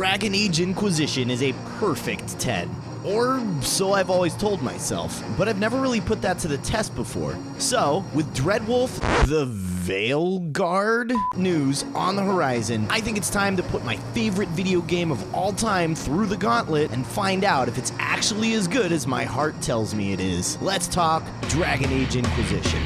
Dragon Age Inquisition is a perfect 10. Or so I've always told myself, but I've never really put that to the test before. So, with Dreadwolf, the Veilguard news on the horizon, I think it's time to put my favorite video game of all time through the gauntlet and find out if it's actually as good as my heart tells me it is. Let's talk Dragon Age Inquisition.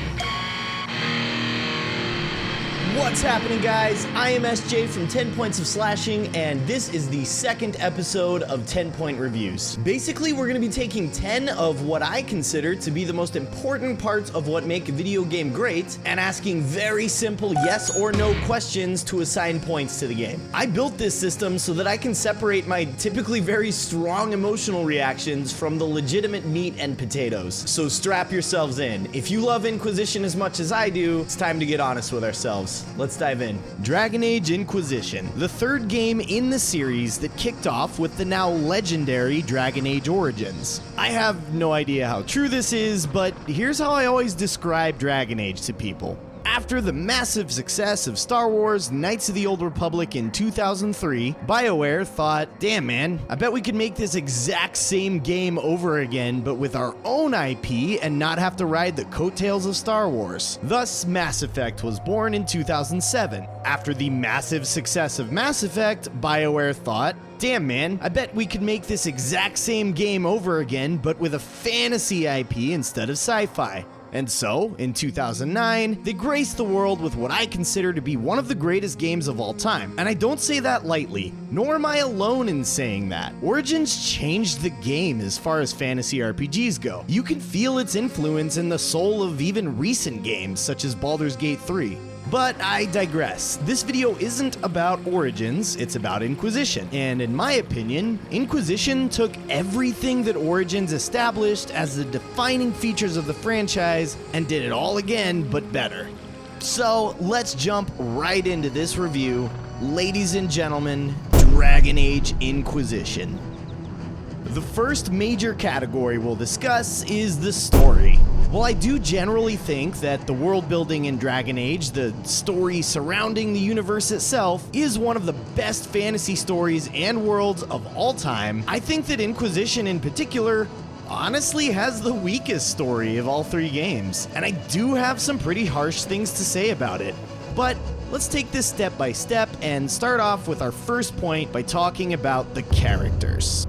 What's happening, guys? I am SJ from 10 Points of Slashing, and this is the second episode of 10 Point Reviews. Basically, we're going to be taking 10 of what I consider to be the most important parts of what make a video game great, and asking very simple yes or no questions to assign points to the game. I built this system so that I can separate my typically very strong emotional reactions from the legitimate meat and potatoes. So strap yourselves in. If you love Inquisition as much as I do, it's time to get honest with ourselves. Let's dive in. Dragon Age Inquisition, the third game in the series that kicked off with the now legendary Dragon Age Origins. I have no idea how true this is, but here's how I always describe Dragon Age to people. After the massive success of Star Wars Knights of the Old Republic in 2003, BioWare thought, damn man, I bet we could make this exact same game over again, but with our own IP and not have to ride the coattails of Star Wars. Thus, Mass Effect was born in 2007. After the massive success of Mass Effect, BioWare thought, damn man, I bet we could make this exact same game over again, but with a fantasy IP instead of sci-fi. And so, in 2009, they graced the world with what I consider to be one of the greatest games of all time. And I don't say that lightly, nor am I alone in saying that. Origins changed the game as far as fantasy RPGs go. You can feel its influence in the soul of even recent games, such as Baldur's Gate 3. But I digress. This video isn't about Origins, it's about Inquisition. And in my opinion, Inquisition took everything that Origins established as the defining features of the franchise and did it all again, but better. So let's jump right into this review. Ladies and gentlemen, Dragon Age Inquisition. The first major category we'll discuss is the story. While I do generally think that the world building in Dragon Age, the story surrounding the universe itself, is one of the best fantasy stories and worlds of all time, I think that Inquisition in particular honestly has the weakest story of all three games, and I do have some pretty harsh things to say about it. But let's take this step by step and start off with our first point by talking about the characters.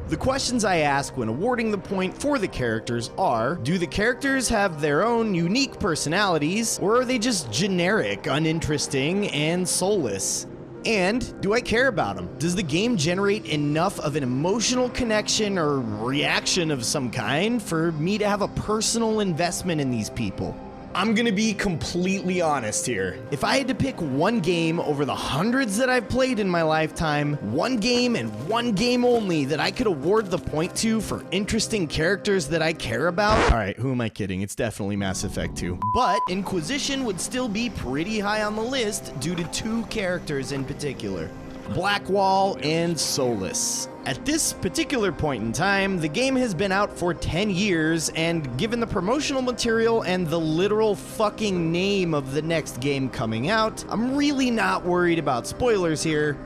The questions I ask when awarding the point for the characters are, do the characters have their own unique personalities, or are they just generic, uninteresting, and soulless? And do I care about them? Does the game generate enough of an emotional connection or reaction of some kind for me to have a personal investment in these people? I'm gonna be completely honest here. If I had to pick one game over the hundreds that I've played in my lifetime, one game and one game only that I could award the point to for interesting characters that I care about, alright, who am I kidding? It's definitely Mass Effect 2. But Inquisition would still be pretty high on the list due to two characters in particular. Blackwall and Solus. At this particular point in time, the game has been out for 10 years, and given the promotional material and the literal fucking name of the next game coming out, I'm really not worried about spoilers here.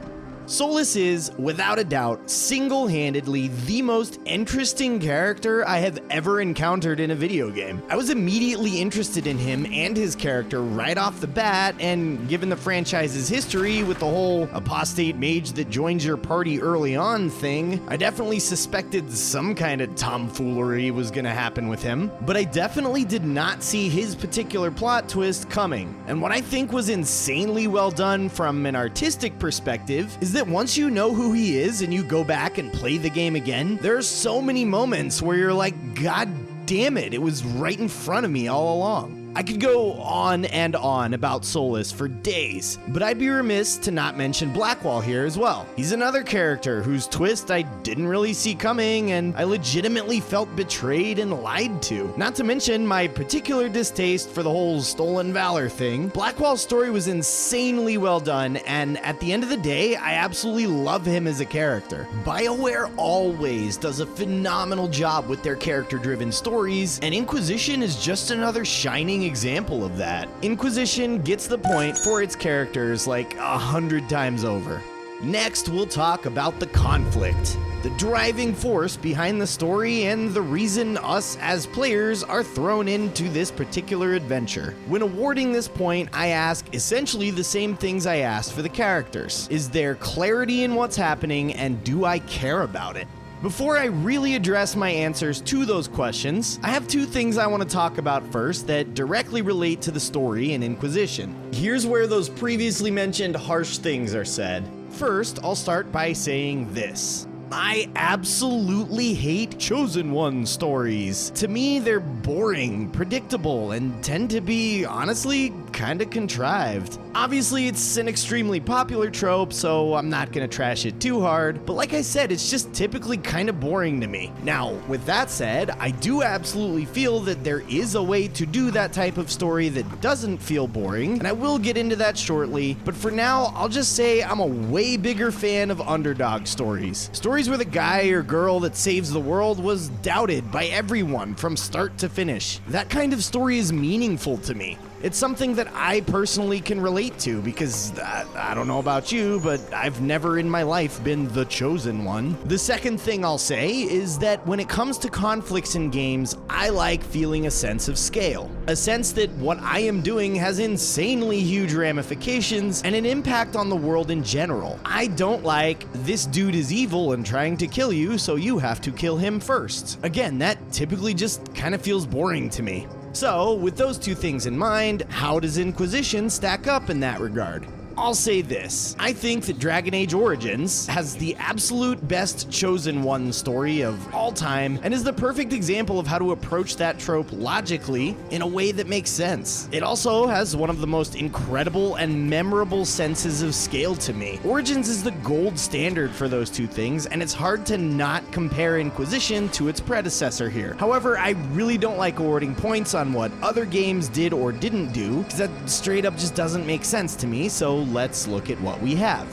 Solus is, without a doubt, single-handedly the most interesting character I have ever encountered in a video game. I was immediately interested in him and his character right off the bat, and given the franchise's history with the whole apostate mage that joins your party early on thing, I definitely suspected some kind of tomfoolery was gonna happen with him, but I definitely did not see his particular plot twist coming. And what I think was insanely well done from an artistic perspective is that once you know who he is and you go back and play the game again, there are so many moments where you're like, God damn it, it was right in front of me all along. I could go on and on about Solus for days, but I'd be remiss to not mention Blackwall here as well. He's another character whose twist I didn't really see coming, and I legitimately felt betrayed and lied to. Not to mention my particular distaste for the whole stolen valor thing. Blackwall's story was insanely well done, and at the end of the day, I absolutely love him as a character. BioWare always does a phenomenal job with their character-driven stories, and Inquisition is just another shining example of that. Inquisition gets the point for its characters like 100 times over. Next, we'll talk about the conflict, the driving force behind the story and the reason us as players are thrown into this particular adventure. When awarding this point, I ask essentially the same things I asked for the characters. Is there clarity in what's happening, and do I care about it? Before I really address my answers to those questions, I have two things I want to talk about first that directly relate to the story in Inquisition. Here's where those previously mentioned harsh things are said. First, I'll start by saying this. I absolutely hate Chosen One stories. To me, they're boring, predictable, and tend to be, honestly, kinda contrived. Obviously, it's an extremely popular trope, so I'm not gonna trash it too hard, but like I said, it's just typically kinda boring to me. Now, with that said, I do absolutely feel that there is a way to do that type of story that doesn't feel boring, and I will get into that shortly, but for now, I'll just say I'm a way bigger fan of underdog stories. Stories where the guy or girl that saves the world was doubted by everyone from start to finish. That kind of story is meaningful to me. It's something that I personally can relate to because I don't know about you, but I've never in my life been the chosen one. The second thing I'll say is that when it comes to conflicts in games, I like feeling a sense of scale. A sense that what I am doing has insanely huge ramifications and an impact on the world in general. I don't like, this dude is evil and trying to kill you, so you have to kill him first. Again, that typically just kind of feels boring to me. So, with those two things in mind, how does Inquisition stack up in that regard? I'll say this. I think that Dragon Age Origins has the absolute best Chosen One story of all time and is the perfect example of how to approach that trope logically in a way that makes sense. It also has one of the most incredible and memorable senses of scale to me. Origins is the gold standard for those two things, and it's hard to not compare Inquisition to its predecessor here. However, I really don't like awarding points on what other games did or didn't do, because that straight up just doesn't make sense to me, so let's look at what we have.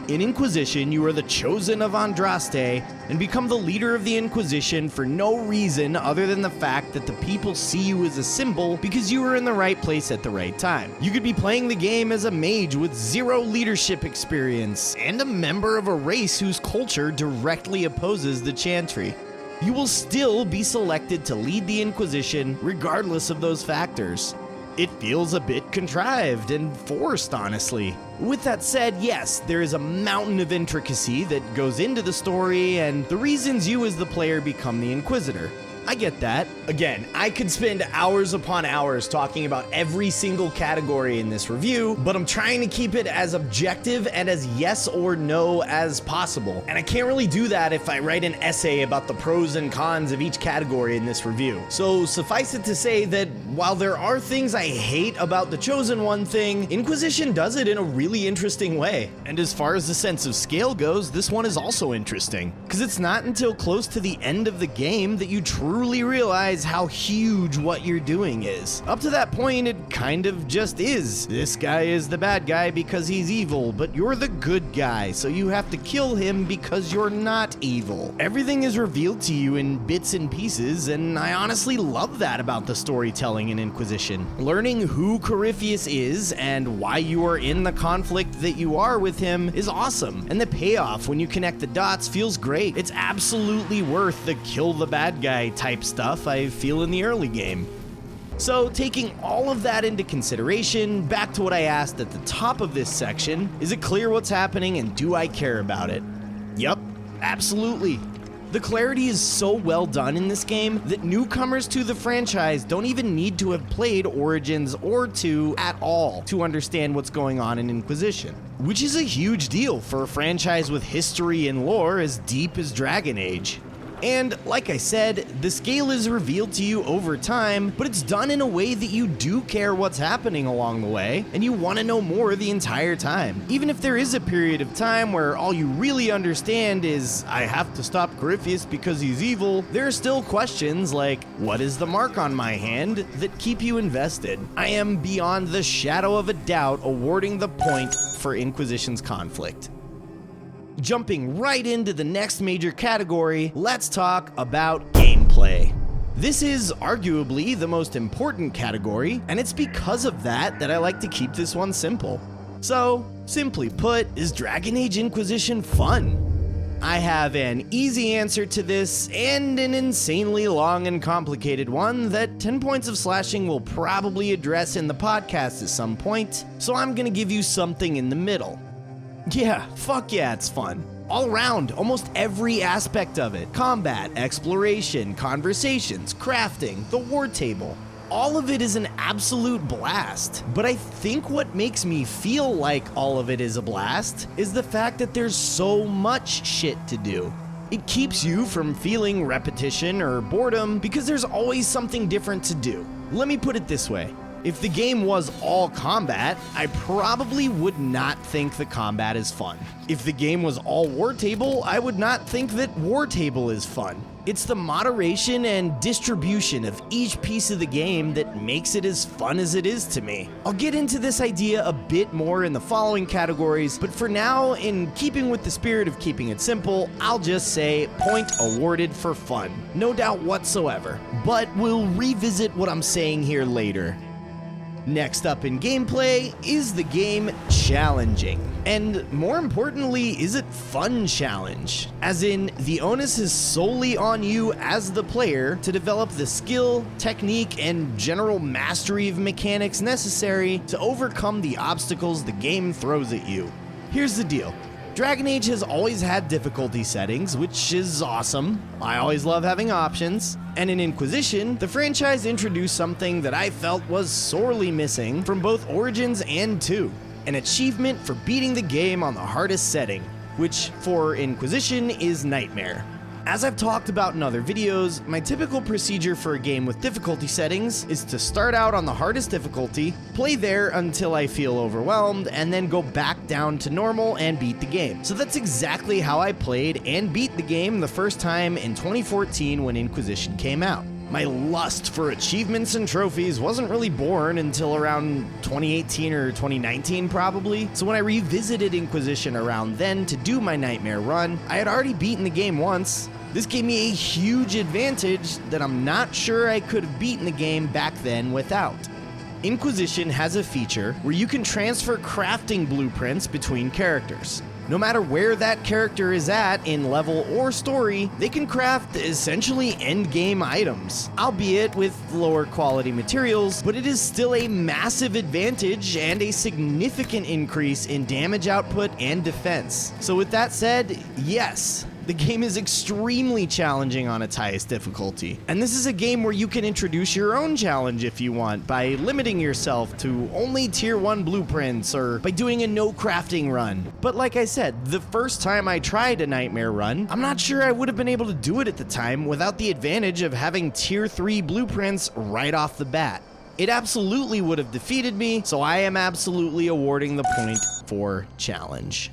In Inquisition, you are the chosen of Andraste and become the leader of the Inquisition for no reason other than the fact that the people see you as a symbol because you were in the right place at the right time. You could be playing the game as a mage with zero leadership experience and a member of a race whose culture directly opposes the Chantry. You will still be selected to lead the Inquisition regardless of those factors. It feels a bit contrived and forced, honestly. With that said, yes, there is a mountain of intricacy that goes into the story and the reasons you as the player become the Inquisitor. I get that. Again, I could spend hours upon hours talking about every single category in this review, but I'm trying to keep it as objective and as yes or no as possible. And I can't really do that if I write an essay about the pros and cons of each category in this review. So suffice it to say that while there are things I hate about the Chosen One thing, Inquisition does it in a really interesting way. And as far as the sense of scale goes, this one is also interesting, because it's not until close to the end of the game that you truly realize how huge what you're doing is. Up to that point, it kind of just is. This guy is the bad guy because he's evil, but you're the good guy, so you have to kill him because you're not evil. Everything is revealed to you in bits and pieces, and I honestly love that about the storytelling in Inquisition. Learning who Corypheus is and why you are in the conflict that you are with him is awesome, and the payoff when you connect the dots feels great. It's absolutely worth the kill the bad guy type stuff I feel in the early game. So, taking all of that into consideration, back to what I asked at the top of this section, is it clear what's happening and do I care about it? Yup, absolutely. The clarity is so well done in this game that newcomers to the franchise don't even need to have played Origins or 2 at all to understand what's going on in Inquisition, which is a huge deal for a franchise with history and lore as deep as Dragon Age. And like I said, the scale is revealed to you over time, but it's done in a way that you do care what's happening along the way, and you want to know more the entire time. Even if there is a period of time where all you really understand is, I have to stop Corypheus because he's evil, there are still questions like, what is the mark on my hand, that keep you invested. I am beyond the shadow of a doubt awarding the point for Inquisition's conflict. Jumping right into the next major category, let's talk about gameplay. This is arguably the most important category, and it's because of that I like to keep this one simple. So, simply put, is Dragon Age Inquisition fun? I have an easy answer to this and an insanely long and complicated one that 10 Points of Slashing will probably address in the podcast at some point, so I'm gonna give you something in the middle. Yeah, fuck yeah, it's fun. All around, almost every aspect of it. Combat, exploration, conversations, crafting, the war table. All of it is an absolute blast. But I think what makes me feel like all of it is a blast is the fact that there's so much shit to do. It keeps you from feeling repetition or boredom because there's always something different to do. Let me put it this way. If the game was all combat, I probably would not think the combat is fun. If the game was all war table, I would not think that war table is fun. It's the moderation and distribution of each piece of the game that makes it as fun as it is to me. I'll get into this idea a bit more in the following categories, but for now, in keeping with the spirit of keeping it simple, I'll just say point awarded for fun. No doubt whatsoever. But we'll revisit what I'm saying here later. Next up in gameplay, is the game challenging? And more importantly, is it fun challenge? As in, the onus is solely on you as the player to develop the skill, technique, and general mastery of mechanics necessary to overcome the obstacles the game throws at you. Here's the deal. Dragon Age has always had difficulty settings, which is awesome. I always love having options. And in Inquisition, the franchise introduced something that I felt was sorely missing from both Origins and 2. An achievement for beating the game on the hardest setting, which for Inquisition is Nightmare. As I've talked about in other videos, my typical procedure for a game with difficulty settings is to start out on the hardest difficulty, play there until I feel overwhelmed, and then go back down to normal and beat the game. So that's exactly how I played and beat the game the first time in 2014 when Inquisition came out. My lust for achievements and trophies wasn't really born until around 2018 or 2019 probably, so when I revisited Inquisition around then to do my Nightmare run, I had already beaten the game once. This gave me a huge advantage that I'm not sure I could have beaten the game back then without. Inquisition has a feature where you can transfer crafting blueprints between characters. No matter where that character is at in level or story, they can craft essentially endgame items, albeit with lower quality materials, but it is still a massive advantage and a significant increase in damage output and defense. So with that said, yes, the game is extremely challenging on its highest difficulty. And this is a game where you can introduce your own challenge if you want, by limiting yourself to only tier 1 blueprints or by doing a no crafting run. But like I said, the first time I tried a Nightmare run, I'm not sure I would have been able to do it at the time without the advantage of having tier 3 blueprints right off the bat. It absolutely would have defeated me, so I am absolutely awarding the point for challenge.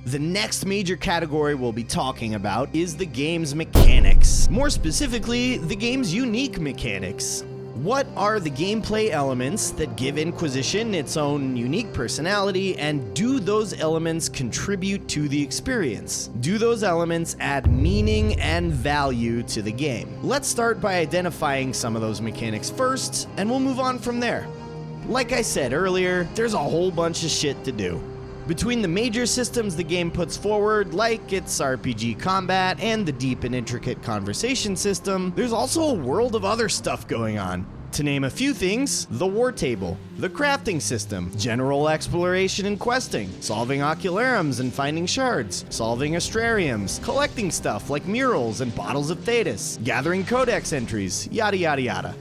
The next major category we'll be talking about is the game's mechanics. More specifically, the game's unique mechanics. What are the gameplay elements that give Inquisition its own unique personality, and do those elements contribute to the experience? Do those elements add meaning and value to the game? Let's start by identifying some of those mechanics first, and we'll move on from there. Like I said earlier, there's a whole bunch of shit to do. Between the major systems the game puts forward, like its RPG combat and the deep and intricate conversation system, there's also a world of other stuff going on. To name a few things, the war table, the crafting system, general exploration and questing, solving ocularums and finding shards, solving astrariums, collecting stuff like murals and bottles of Thetis, gathering codex entries, yada yada yada.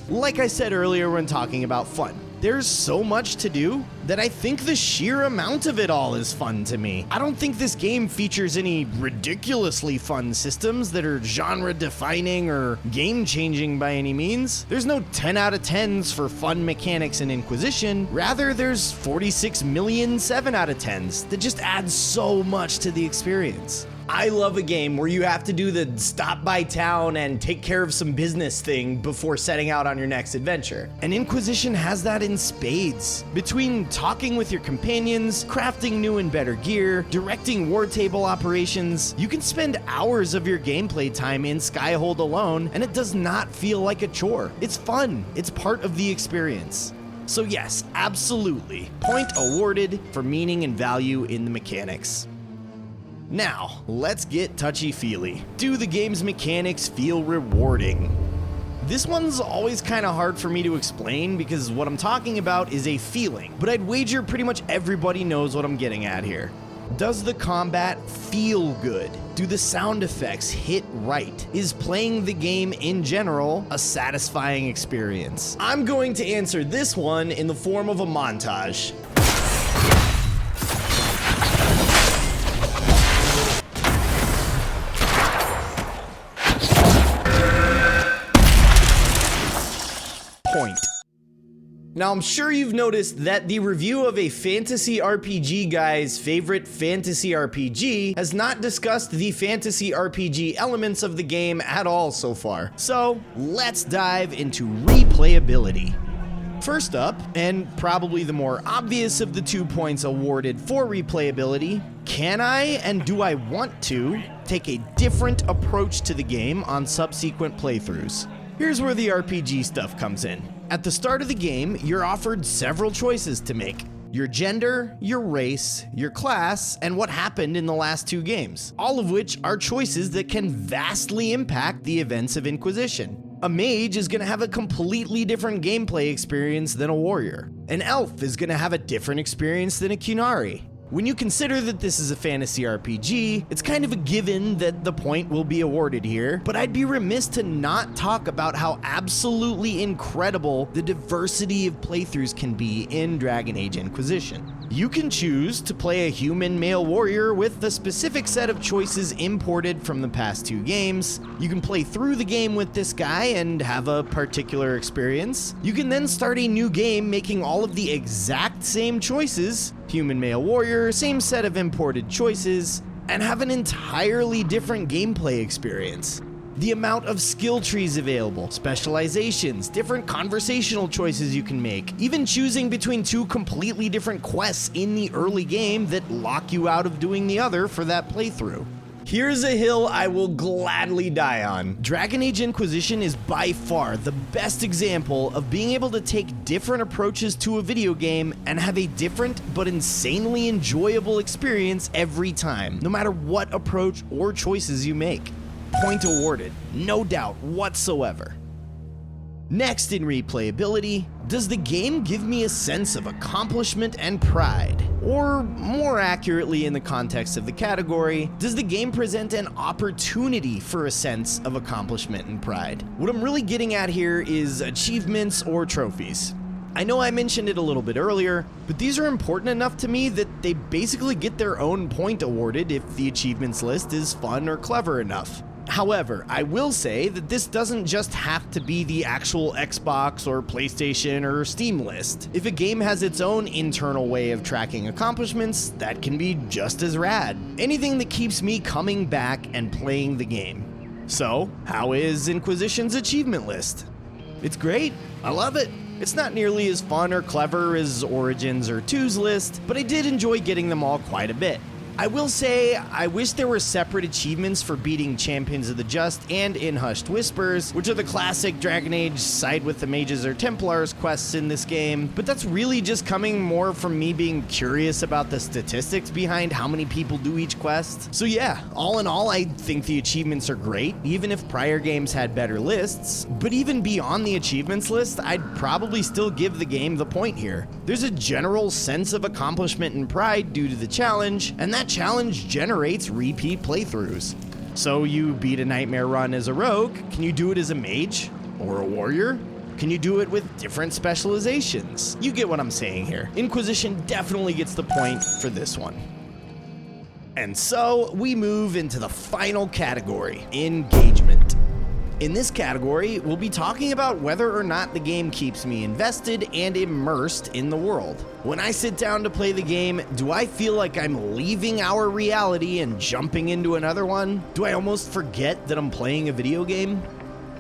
Like I said earlier when talking about fun, there's so much to do that I think the sheer amount of it all is fun to me. I don't think this game features any ridiculously fun systems that are genre-defining or game-changing by any means. There's no 10 out of 10s for fun mechanics in Inquisition. Rather, there's 46 million 7 out of 10s that just add so much to the experience. I love a game where you have to do the stop by town and take care of some business thing before setting out on your next adventure. And Inquisition has that in spades. Between talking with your companions, crafting new and better gear, directing war table operations, you can spend hours of your gameplay time in Skyhold alone, and it does not feel like a chore. It's fun. It's part of the experience. So yes, absolutely, point awarded for meaning and value in the mechanics. Now, let's get touchy-feely. Do the game's mechanics feel rewarding? This one's always kind of hard for me to explain because what I'm talking about is a feeling, but I'd wager pretty much everybody knows what I'm getting at here. Does the combat feel good? Do the sound effects hit right? Is playing the game in general a satisfying experience? I'm going to answer this one in the form of a montage. Point. Now, I'm sure you've noticed that the review of a fantasy RPG guy's favorite fantasy RPG has not discussed the fantasy RPG elements of the game at all so far. So, let's dive into replayability. First up, and probably the more obvious of the 2 points awarded for replayability, can I and do I want to take a different approach to the game on subsequent playthroughs? Here's where the RPG stuff comes in. At the start of the game, you're offered several choices to make. Your gender, your race, your class, and what happened in the last 2 games. All of which are choices that can vastly impact the events of Inquisition. A mage is going to have a completely different gameplay experience than a warrior. An elf is going to have a different experience than a Qunari. When you consider that this is a fantasy RPG, it's kind of a given that the point will be awarded here, but I'd be remiss to not talk about how absolutely incredible the diversity of playthroughs can be in Dragon Age Inquisition. You can choose to play a human male warrior with a specific set of choices imported from the past 2 games. You can play through the game with this guy and have a particular experience. You can then start a new game making all of the exact same choices, human male warrior, same set of imported choices, and have an entirely different gameplay experience. The amount of skill trees available, specializations, different conversational choices you can make, even choosing between 2 completely different quests in the early game that lock you out of doing the other for that playthrough. Here's a hill I will gladly die on. Dragon Age Inquisition is by far the best example of being able to take different approaches to a video game and have a different but insanely enjoyable experience every time, no matter what approach or choices you make. Point awarded, no doubt whatsoever. Next in replayability, does the game give me a sense of accomplishment and pride? Or more accurately in the context of the category, does the game present an opportunity for a sense of accomplishment and pride? What I'm really getting at here is achievements or trophies. I know I mentioned it a little bit earlier, but these are important enough to me that they basically get their own point awarded if the achievements list is fun or clever enough. However, I will say that this doesn't just have to be the actual Xbox or PlayStation or Steam list. If a game has its own internal way of tracking accomplishments, that can be just as rad. Anything that keeps me coming back and playing the game. So, how is Inquisition's achievement list? It's great. I love it. It's not nearly as fun or clever as Origins or 2's list, but I did enjoy getting them all quite a bit. I will say, I wish there were separate achievements for beating Champions of the Just and in Hushed Whispers, which are the classic Dragon Age side with the Mages or Templars quests in this game, but that's really just coming more from me being curious about the statistics behind how many people do each quest. So yeah, all in all, I think the achievements are great, even if prior games had better lists, but even beyond the achievements list, I'd probably still give the game the point here. There's a general sense of accomplishment and pride due to the challenge, and that challenge generates repeat playthroughs. So you beat a nightmare run as a rogue, can you do it as a mage or a warrior? Can you do it with different specializations? You get what I'm saying here. Inquisition definitely gets the point for this one. And so we move into the final category, engagement. In this category, we'll be talking about whether or not the game keeps me invested and immersed in the world. When I sit down to play the game, do I feel like I'm leaving our reality and jumping into another one? Do I almost forget that I'm playing a video game?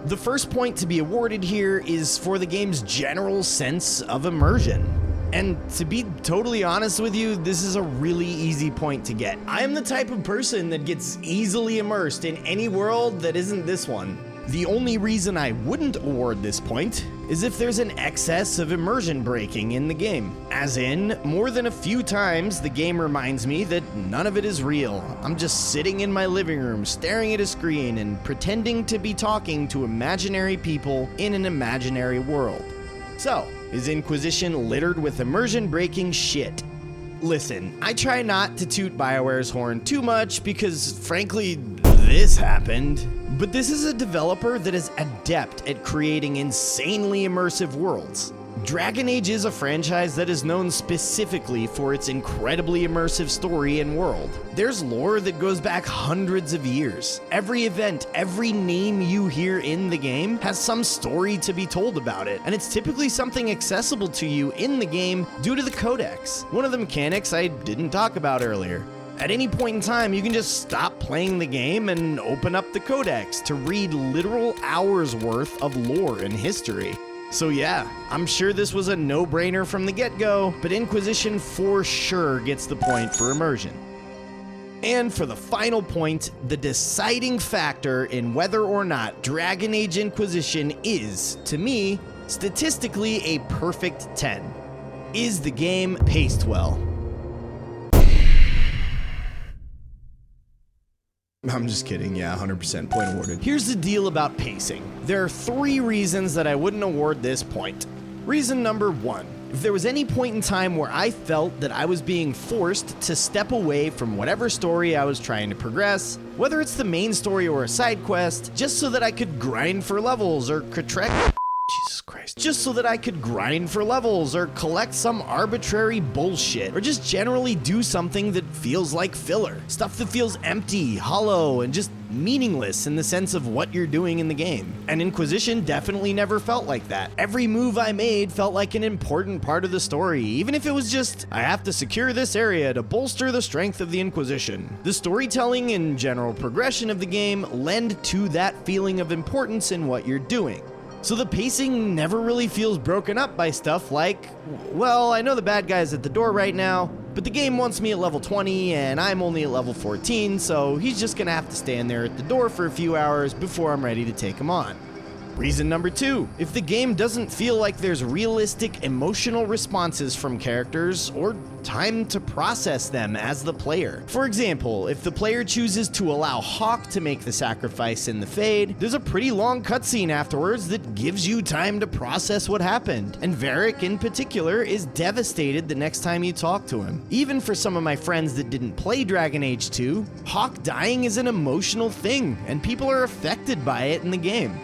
The first point to be awarded here is for the game's general sense of immersion. And to be totally honest with you, this is a really easy point to get. I am the type of person that gets easily immersed in any world that isn't this one. The only reason I wouldn't award this point is if there's an excess of immersion breaking in the game. As in, more than a few times, the game reminds me that none of it is real. I'm just sitting in my living room, staring at a screen, and pretending to be talking to imaginary people in an imaginary world. So, is Inquisition littered with immersion breaking shit? Listen, I try not to toot BioWare's horn too much because, frankly, this happened. But this is a developer that is adept at creating insanely immersive worlds. Dragon Age is a franchise that is known specifically for its incredibly immersive story and world. There's lore that goes back hundreds of years. Every event, every name you hear in the game has some story to be told about it, and it's typically something accessible to you in the game due to the codex, one of the mechanics I didn't talk about earlier. At any point in time, you can just stop playing the game and open up the codex to read literal hours worth of lore and history. So yeah, I'm sure this was a no-brainer from the get-go, but Inquisition for sure gets the point for immersion. And for the final point, the deciding factor in whether or not Dragon Age Inquisition is, to me, statistically a perfect 10. Is the game paced well? I'm just kidding, yeah, 100% point awarded. Here's the deal about pacing. There are 3 reasons that I wouldn't award this point. Reason number 1, if there was any point in time where I felt that I was being forced to step away from whatever story I was trying to progress, whether it's the main story or a side quest, just so that I could grind for levels or Jesus Christ. Just so that I could grind for levels or collect some arbitrary bullshit or just generally do something that feels like filler. Stuff that feels empty, hollow, and just meaningless in the sense of what you're doing in the game. And Inquisition definitely never felt like that. Every move I made felt like an important part of the story, even if it was just, I have to secure this area to bolster the strength of the Inquisition. The storytelling and general progression of the game lend to that feeling of importance in what you're doing. So the pacing never really feels broken up by stuff like, well, I know the bad guy's at the door right now, but the game wants me at level 20 and I'm only at level 14, so he's just gonna have to stand there at the door for a few hours before I'm ready to take him on. Reason number 2, if the game doesn't feel like there's realistic emotional responses from characters or time to process them as the player. For example, if the player chooses to allow Hawke to make the sacrifice in the Fade, there's a pretty long cutscene afterwards that gives you time to process what happened, and Varric in particular is devastated the next time you talk to him. Even for some of my friends that didn't play Dragon Age 2, Hawke dying is an emotional thing, and people are affected by it in the game.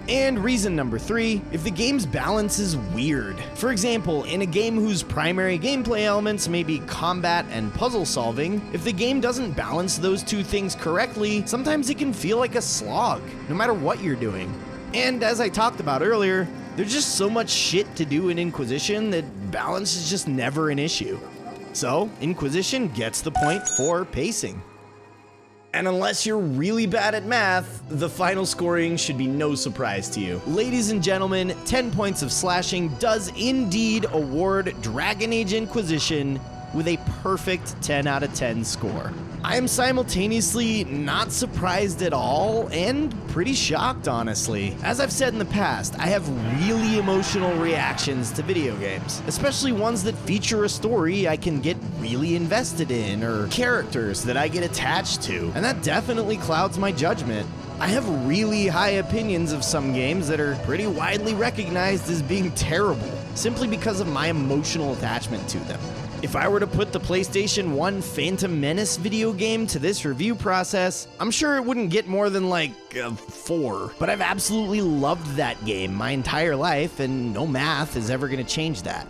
And reason number 3, if the game's balance is weird. For example, in a game whose primary gameplay elements may be combat and puzzle solving, if the game doesn't balance those 2 things correctly, sometimes it can feel like a slog, no matter what you're doing. And as I talked about earlier, there's just so much shit to do in Inquisition that balance is just never an issue. So, Inquisition gets the point for pacing. And unless you're really bad at math, the final scoring should be no surprise to you. Ladies and gentlemen, 10 points of slashing does indeed award Dragon Age Inquisition with a perfect 10 out of 10 score. I am simultaneously not surprised at all and pretty shocked, honestly. As I've said in the past, I have really emotional reactions to video games, especially ones that feature a story I can get really invested in or characters that I get attached to, and that definitely clouds my judgment. I have really high opinions of some games that are pretty widely recognized as being terrible, simply because of my emotional attachment to them. If I were to put the PlayStation 1 Phantom Menace video game to this review process, I'm sure it wouldn't get more than like a 4. But I've absolutely loved that game my entire life, and no math is ever going to change that.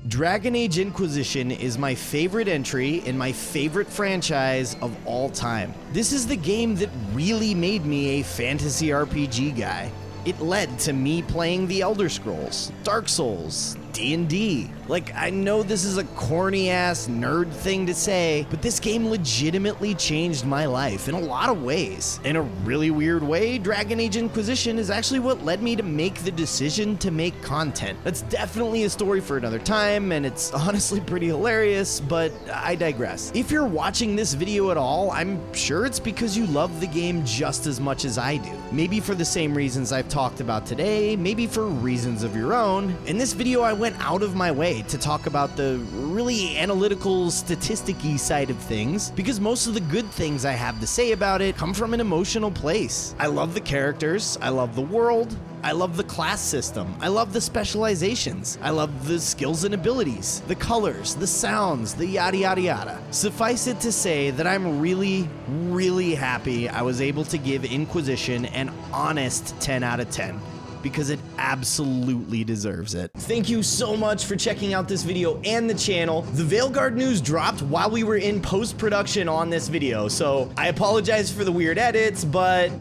Dragon Age Inquisition is my favorite entry in my favorite franchise of all time. This is the game that really made me a fantasy RPG guy. It led to me playing The Elder Scrolls, Dark Souls, D&D, Like, I know this is a corny-ass nerd thing to say, but this game legitimately changed my life in a lot of ways. In a really weird way, Dragon Age Inquisition is actually what led me to make the decision to make content. That's definitely a story for another time, and it's honestly pretty hilarious, but I digress. If you're watching this video at all, I'm sure it's because you love the game just as much as I do. Maybe for the same reasons I've talked about today, maybe for reasons of your own. In this video, I went out of my way to talk about the really analytical, statistic-y side of things, because most of the good things I have to say about it come from an emotional place. I love the characters, I love the world, I love the class system, I love the specializations, I love the skills and abilities, the colors, the sounds, the yada yada yada. Suffice it to say that I'm really happy I was able to give Inquisition an honest 10 out of 10. Because it absolutely deserves it. Thank you so much for checking out this video and the channel. The Veilguard news dropped while we were in post-production on this video, so I apologize for the weird edits, but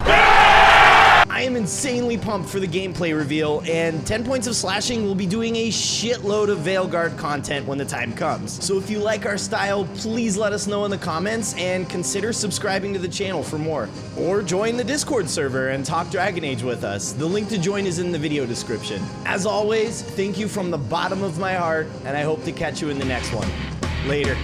I am insanely pumped for the gameplay reveal, and 10 Points of Slashing will be doing a shitload of Veilguard content when the time comes. So if you like our style, please let us know in the comments and consider subscribing to the channel for more. Or join the Discord server and talk Dragon Age with us. The link to join is in the video description. As always, thank you from the bottom of my heart, and I hope to catch you in the next one. Later.